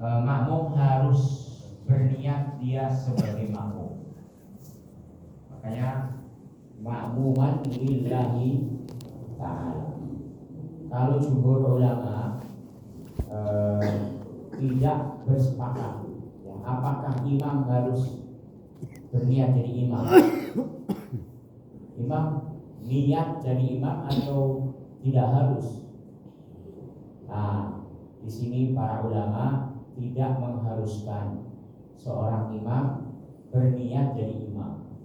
makmum harus berniat dia sebagai makmum. Makanya makmuman lillahi ta'ala. Kalau jumhur ulama tidak bersepakat ya, apakah imam harus berniat jadi imam, imam niat jadi imam atau tidak harus. Nah, di sini para ulama tidak mengharuskan seorang imam berniat jadi imam,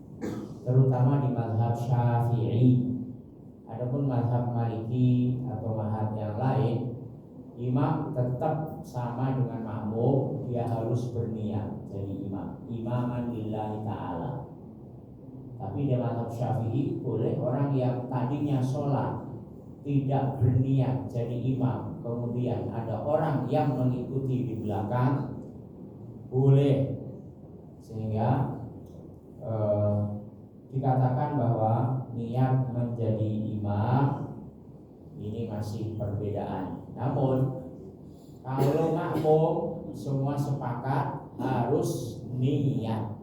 terutama di mazhab Syafi'i. Adapun mazhab Maliki atau mazhab yang lain, imam tetap sama dengan makmum, dia harus berniat jadi imam, imaman lillahi ta'ala. Tapi di mazhab Syafi'i boleh orang yang tadinya sholat tidak berniat jadi imam, kemudian ada orang yang mengikuti di belakang, boleh. Sehingga dikatakan bahwa niat menjadi imam ini masih perbedaan. Namun kalau makmum semua sepakat harus niat,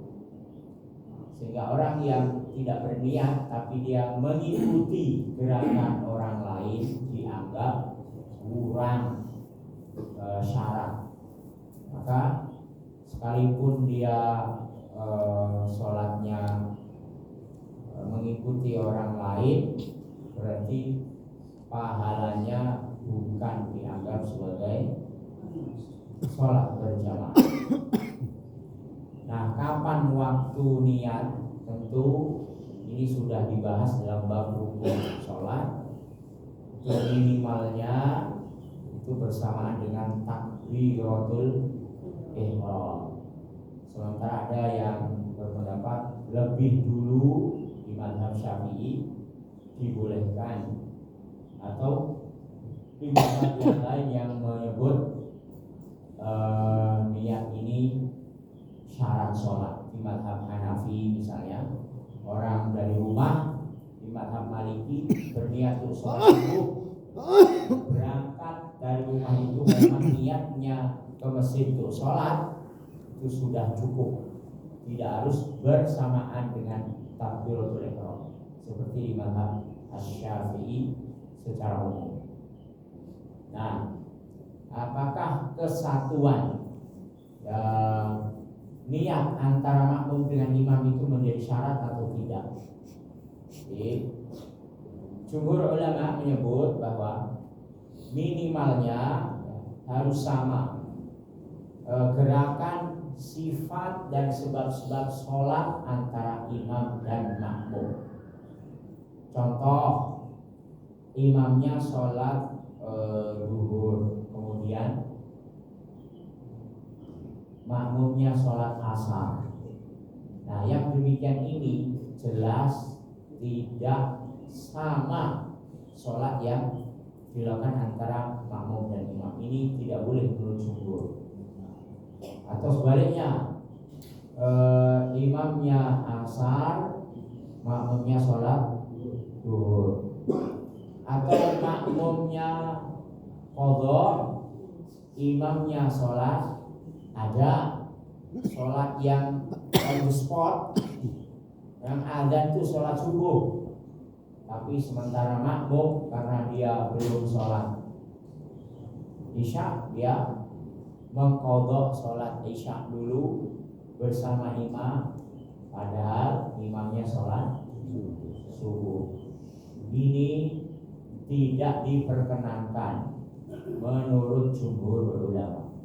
sehingga orang yang tidak berniat tapi dia mengikuti gerakan orang lain dianggap kurang syarat. Maka sekalipun dia sholatnya mengikuti orang lain, berarti pahalanya bukan dianggap sebagai sholat berjamaah. Nah, kapan waktu niat? Tentu ini sudah dibahas dalam bab rukun sholat. Minimalnya itu bersamaan dengan takbiratul ihram. Sementara ada yang berpendapat lebih dulu di mazhab Syafi'i dibolehkan, atau di mazhab yang lain yang menyebut niat ini syarat sholat. Di mazhab Hanafi misalnya, orang dari rumah, di mazhab Maliki berniat untuk sholat subuh, berangkat dari rumah itu memang niatnya ke masjid untuk sholat, itu sudah cukup, tidak harus bersamaan dengan takbiratul ihram seperti di mazhab Asy-Syafi'i secara umum. Nah, apakah kesatuan niat antara makmum dengan imam itu menjadi syarat atau tidak? Jadi, jumhur ulama menyebut bahwa minimalnya harus sama gerakan, sifat dan sebab-sebab sholat antara imam dan makmum. Contoh, imamnya sholat zuhur, kemudian makmumnya sholat asar. Nah, yang demikian ini jelas tidak sama sholat yang dilakukan antara makmum dan imam. Ini tidak boleh menurut jumhur. Atau sebaliknya, imamnya asar, makmumnya sholat zuhur. Atau makmumnya qadha, imamnya sholat, ada sholat yang on the spot, yang adzan itu sholat subuh, tapi sementara makmum karena dia belum sholat isya, dia mengqadha sholat isya dulu bersama imam, padahal imamnya sholat subuh. Ini tidak diperkenankan menurut jumhur ulama.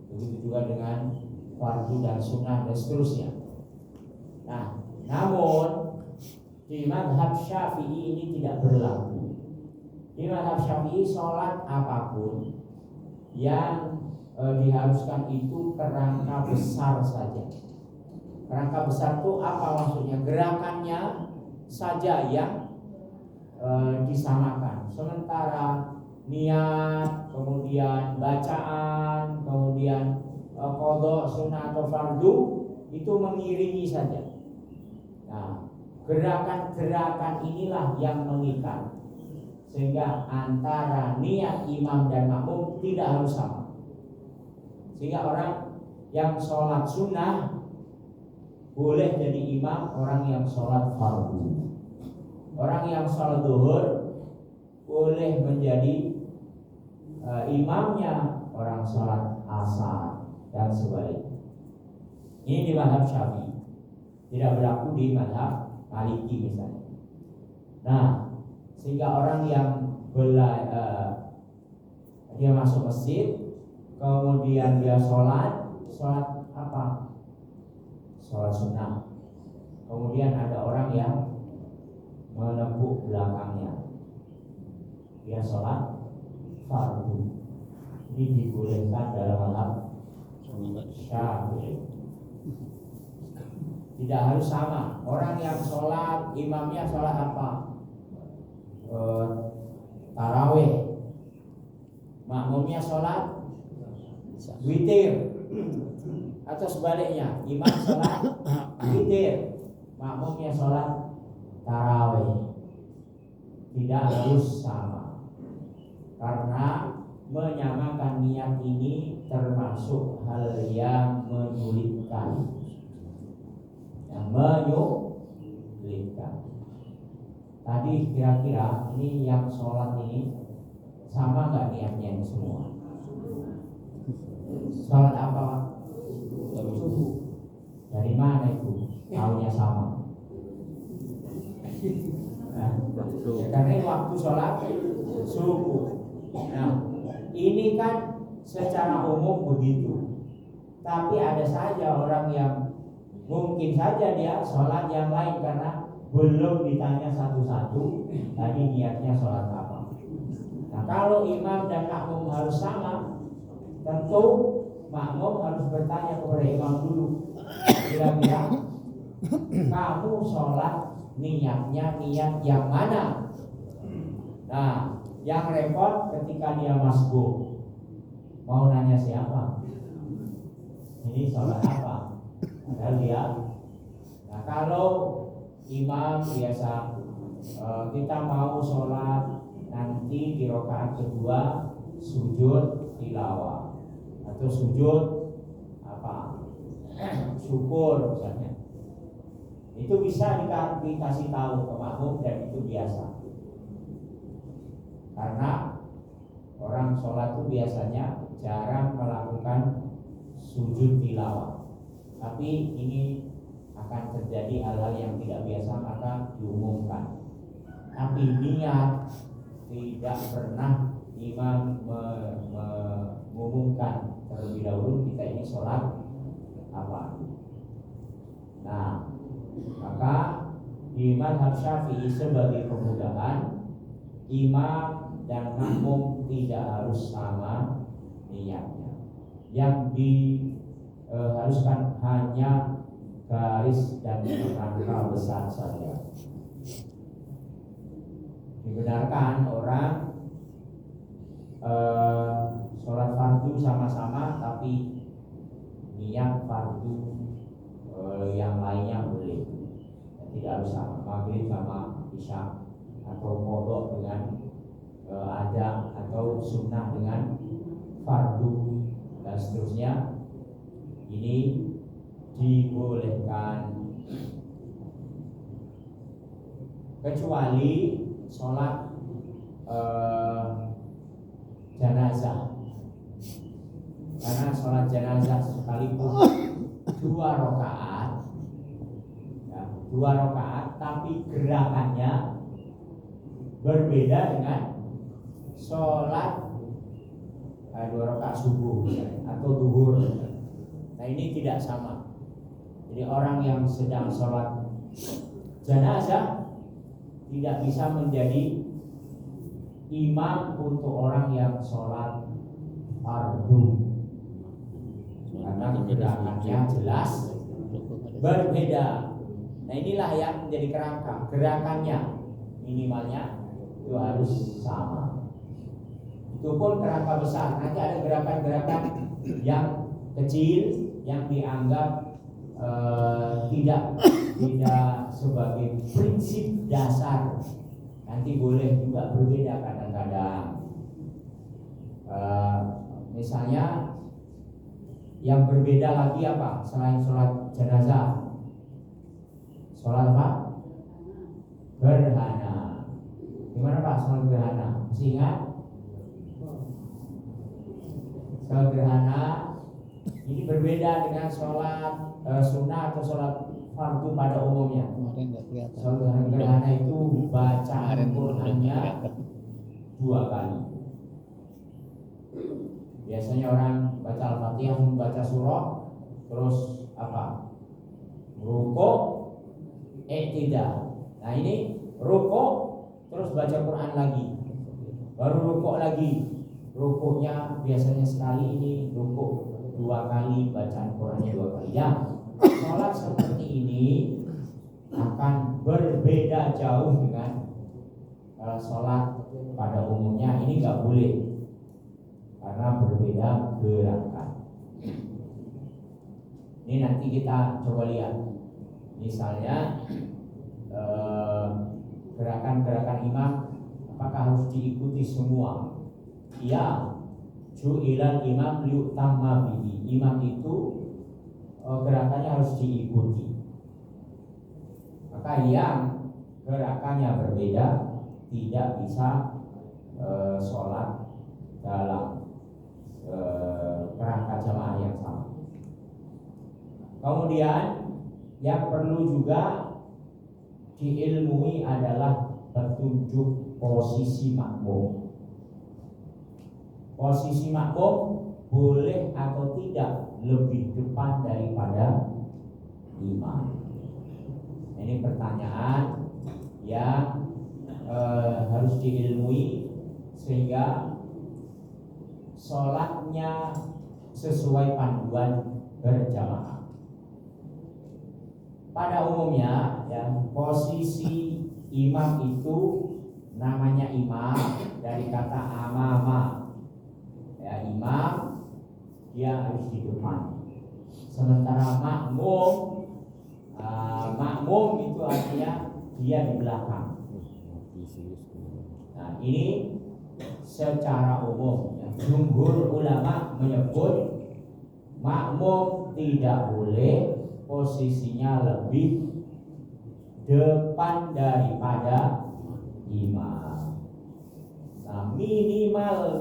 Begitu juga dengan fardu dan sunnah dan seterusnya. Nah, namun di mazhab Syafi'i ini tidak berlaku. Di mazhab Syafi'i sholat apapun yang diharuskan itu kerangka besar saja. Kerangka besar itu apa maksudnya? Gerakannya saja yang disamakan. Sementara niat, kemudian bacaan, kemudian qadha, sunnah atau fardu itu mengiringi saja. Nah, gerakan-gerakan inilah yang mengikat, sehingga antara niat imam dan makmum tidak harus sama. Sehingga orang yang sholat sunnah boleh jadi imam orang yang sholat fardu. Orang yang sholat zuhur boleh menjadi imamnya orang sholat asar dan sebaliknya. Ini di mazhab Syafi'i, tidak berlaku di mazhab Maliki misalnya. Nah, sehingga orang yang dia masuk masjid, kemudian dia sholat apa? Sholat sunnah. Kemudian ada orang yang menepuk belakangnya, dia sholat fardu. Ini dibolehkan dalam mazhab Syafi'i. Tidak harus sama. Orang yang sholat, imamnya sholat apa? Tarawih. Makmumnya sholat witir. Atau sebaliknya, imam sholat witir, makmumnya sholat tarawih. Tidak harus sama, karena menyamakan niat ini termasuk hal yang menyulitkan. Tadi kira-kira ini yang sholat ini sama nggak niatnya ini semua? Sholat apa? Subuh. Dari mana itu? Tahunya sama. Nah, karena waktu sholat subuh. Nah, ini kan secara umum begitu. Tapi ada saja orang yang mungkin saja dia sholat yang lain karena belum ditanya satu-satu tadi niatnya sholat apa. Nah, kalau imam dan makmum harus sama, tentu makmum harus bertanya kepada imam dulu, kira-kira kamu sholat niatnya niat yang mana? Nah, yang repot ketika dia masbuk, mau nanya siapa? Ini sholat apa? Padahal dia. Nah, kalau imam biasa kita mau sholat nanti di rakaat kedua sujud tilawah atau sujud apa syukur misalnya, itu bisa dikasih tahu ke makmum dan itu biasa, karena orang sholat itu biasanya jarang melakukan sujud tilawah, tapi ini akan terjadi hal-hal yang tidak biasa maka diumumkan. Tapi niat tidak pernah imam mengumumkan terlebih dahulu kita ini sholat apa. Nah, maka di mazhab Syafi'i sebagai kemudahan, imam dan makmum tidak harus sama niatnya. Yang diharuskan hanya garis dan kerangka besar saja. Dibenarkan orang sholat fardu sama-sama, tapi niat fardu yang lainnya boleh. Tidak harus sama, maghrib sama isya, atau qadha dengan ada, atau sunnah dengan fardu dan seterusnya. Ini dibolehkan, kecuali sholat jenazah. Karena sholat jenazah sekalipun 2 rakaat, ya, 2 rakaat, tapi gerakannya berbeda dengan sholat 2 rakaat subuh atau duhur. Nah, ini tidak sama. Jadi orang yang sedang sholat jenazah tidak bisa menjadi imam untuk orang yang sholat fardu, karena gerakannya jelas berbeda. Nah, inilah yang menjadi kerangka, gerakannya minimalnya itu harus sama. Itu pun kerangka besar. Nanti ada gerakan-gerakan yang kecil yang dianggap tidak sebagai prinsip dasar, nanti boleh juga berbeda kadang-kadang. Misalnya Yang berbeda lagi apa selain sholat jenazah? Sholat apa? Gerhana. Gimana Pak sholat gerhana? Masih ingat? Sholat gerhana ini berbeda dengan sholat sunnah atau sholat fardu pada umumnya. Sholat gerhana itu bacaan Qur'annya 2 kali. Biasanya orang baca Al-Fatihah, membaca surah, terus apa? Rukuk, i'tidal. Nah ini rukuk, terus baca Quran lagi, baru rukuk lagi. Rukuknya biasanya sekali, ini rukuk 2 kali, bacaan Qurannya 2 kali. Ya, sholat seperti ini akan berbeda jauh dengan sholat pada umumnya. Ini nggak boleh karena berbeda gerakan. Ini nanti kita coba lihat. Misalnya gerakan-gerakan imam apakah harus diikuti semua? Ya, ju'ilal imam liyutamma bihi. Imam itu gerakannya harus diikuti. Maka yang gerakannya berbeda tidak bisa sholat dalam kerangka jamaah yang sama. Kemudian yang perlu juga diilmui adalah petunjuk posisi makmum. Posisi makmum boleh atau tidak lebih depan daripada imam. Ini pertanyaan yang harus diilmui sehingga sholatnya sesuai panduan berjamaah. Pada umumnya ya, posisi imam itu namanya imam dari kata amama. Ya, imam dia harus di depan. Sementara makmum itu artinya dia di belakang. Nah, ini secara umum ya, jumhur ulama menyebut makmum tidak boleh posisinya lebih depan daripada imam. Nah, minimalnya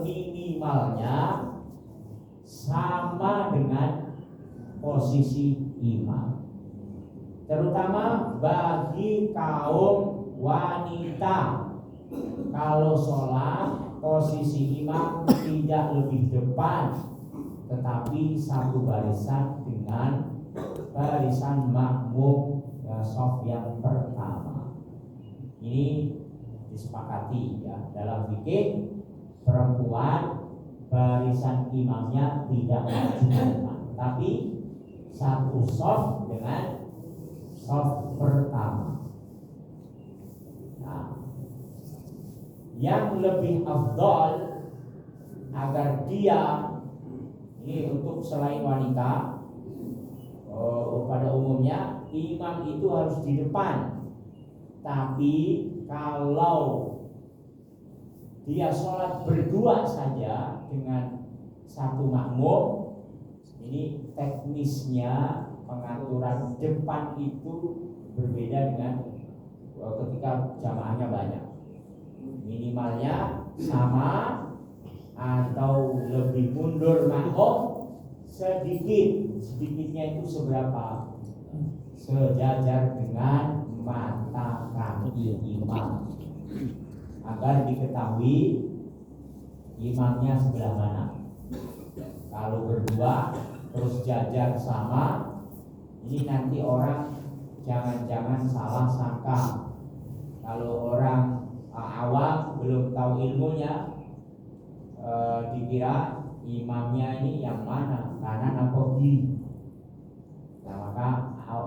sama dengan posisi imam, terutama bagi kaum wanita. Kalau sholat posisi imam tidak lebih depan, tetapi satu barisan dengan barisan makmum shaf yang pertama. Ini disepakati ya dalam fikih, perempuan barisan imamnya tidak maju depan, tapi satu shaf dengan shaf pertama. Nah, yang lebih afdal agar dia ini untuk selain wanita, pada umumnya imam itu harus di depan. Tapi kalau dia sholat berdua saja dengan satu makmum, ini teknisnya pengaturan depan itu berbeda dengan ketika jamaahnya banyak. Minimalnya sama atau lebih mundur makmum sedikit. Sedikitnya itu seberapa? Sejajar dengan mata kaki imam, agar diketahui imamnya sebelah mana. Kalau berdua terus jajar sama, ini nanti orang jangan-jangan salah sangka. Kalau orang awam belum tahu ilmunya, dikira imamnya ini yang mana, kanan atau kiri. Nah, maka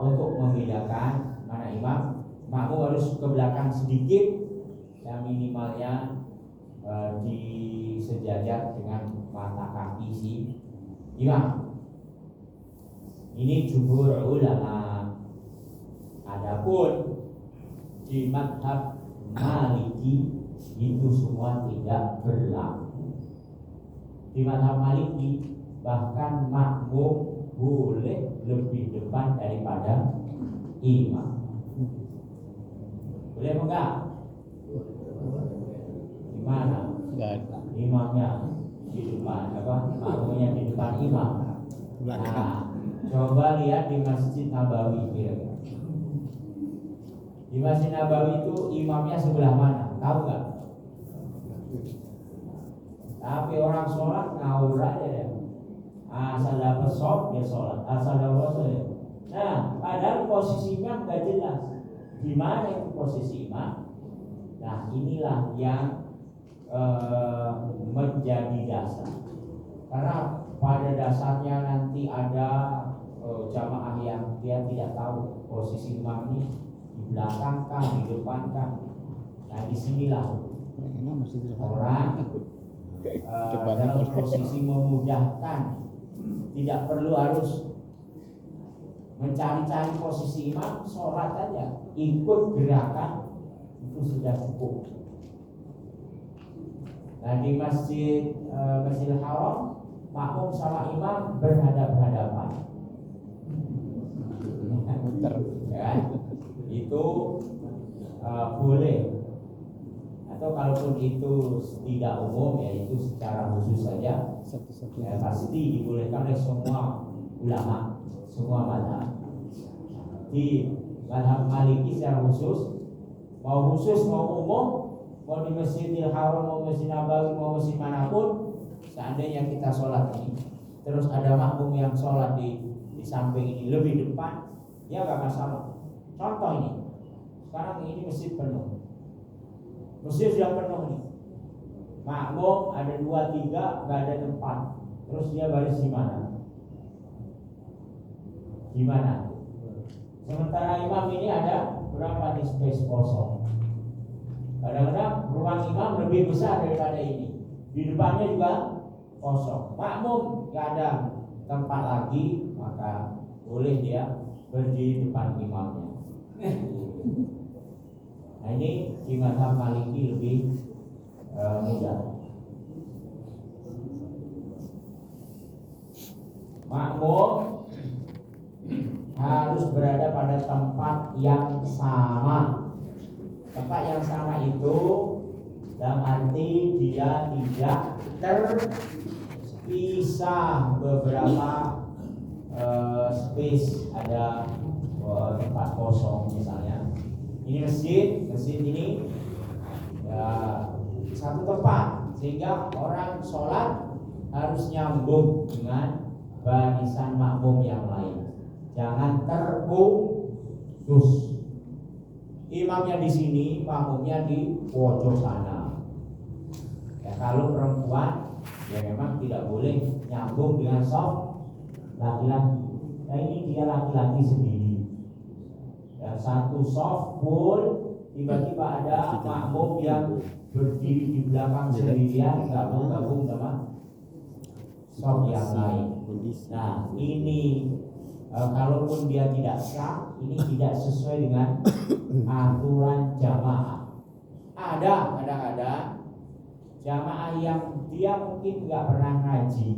untuk membedakan mana imam, makmum harus ke belakang sedikit, yang minimalnya disejajar dengan mata kaki si imam. Ini jumhur ulama. Adapun di mazhab Maliki itu semua tidak berlaku. Di mazhab Maliki bahkan makmum boleh lebih depan daripada imam. Boleh enggak? Gimana? Imamnya di depan, makmumnya di depan imam. Nah, coba lihat di Masjid Nabawi kira-kira. Di Masjid Nabawi itu imamnya sebelah mana? Tahu nggak? Tapi orang sholat ngawur aja ya. Asal dapat sholat dia sholat, asal dapat sholat. Ya. Nah, padahal posisinya nggak jelas. Di mana itu posisi imam? Nah, inilah yang menjadi dasar. Karena pada dasarnya nanti ada jamaah yang dia tidak tahu posisi imam ini di belakang kah, di depan kah. Nah, disinilah orang dalam posisi memudahkan, tidak perlu harus mencari-cari posisi imam, sholat aja, ikut gerakan itu sudah cukup. Nah, di Masjidil Haram makmum sama imam berhadap-hadapan. Ya, itu boleh. Atau kalaupun itu tidak umum, ya itu secara khusus saja. Ya, pasti dibolehkan oleh semua ulama, semua mazhab. Di mazhab Maliki secara khusus mau umum, mau di Masjidil Haram, mau Masjid Nabawi, mau masjid manapun, seandainya kita sholat ini, terus ada makmum yang sholat di samping ini lebih depan, ya nggak masalah. Contoh ini, sekarang ini masjid penuh, masjid sudah penuh nih, makmum ada 2-3 nggak ada tempat, terus dia baris di mana? Gimana? Sementara imam ini ada berapa nih space kosong? Kadang-kadang ruang imam lebih besar daripada ini. Di depannya juga kosong. Makmum nggak ada tempat lagi, maka boleh dia berdiri depan imamnya. Nah, ini di mazhab Maliki lebih mudah. Makmum harus berada pada tempat yang sama. Tempat yang sama itu dalam arti dia tidak terpisah beberapa space, ada tempat kosong misalnya. Ini masjid ini ya, satu tempat, sehingga orang sholat harus nyambung dengan barisan makmum yang lain. Jangan terputus. Imamnya di sini, makmumnya di pojok sana. Ya, kalau perempuan, ya memang tidak boleh nyambung dengan shaf laki-laki. Nah, ini dia laki-laki sendiri. Ya, satu shaf full, tiba-tiba ada makmum yang berdiri di belakang sendirian, gabung sama shaf yang lain. Nah, ini kalaupun dia tidak sah, ini tidak sesuai dengan aturan jamaah. Ada kadang-kadang jamaah yang dia mungkin nggak pernah ngaji,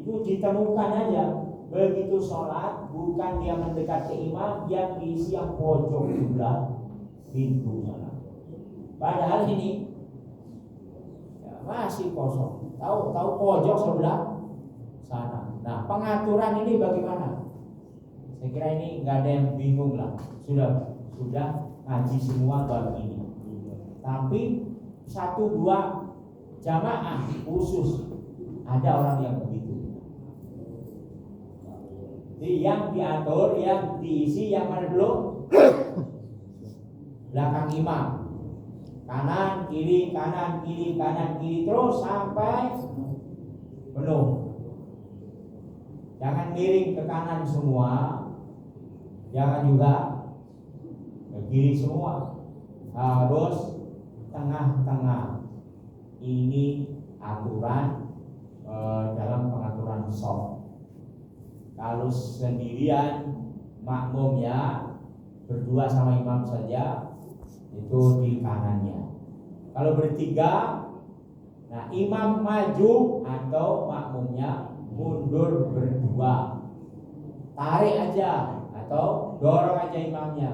itu ditemukan aja begitu sholat, bukan dia mendekat ke imam, yang diisi yang pojok sebelah pintu sana. Padahal ini ya, masih kosong. Tahu pojok sebelah sana. Nah, pengaturan ini bagaimana? Saya kira ini nggak ada yang bingung lah. Sudah ngaji semua bab ini. Tapi 1-2 jamaah khusus ada orang yang begitu. Jadi yang diatur, yang diisi, yang mana dulu? Belakang imam. Kanan kiri terus sampai penuh. Jangan miring ke kanan semua, jangan juga ke kiri semua, harus tengah-tengah. Ini aturan dalam pengaturan shaf. Kalau sendirian makmum ya berdua sama imam saja, itu di kanannya. Kalau bertiga Nah, imam maju atau makmumnya mundur berdua. Tarik aja atau dorong aja imamnya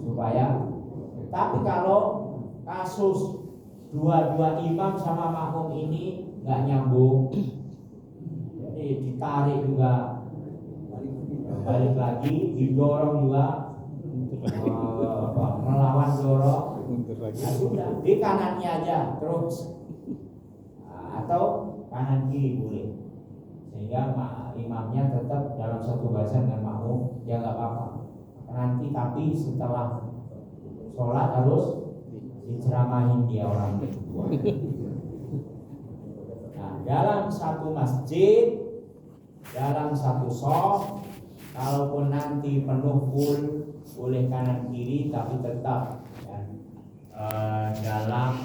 supaya. Tapi kalau kasus dua-dua imam sama makmum ini nggak nyambung, jadi ditarik juga, balik lagi, didorong juga, melawan dorong, nah, sudah di kanannya aja terus, atau kanan kiri boleh, sehingga imamnya tetap dalam satu barisan dengan makmum, ya nggak apa-apa. Nanti tapi setelah sholat harus diceramahin dia orang. Nah, dalam satu masjid, dalam satu shop, kalaupun nanti penuh full, boleh kanan kiri, tapi tetap ya, dalam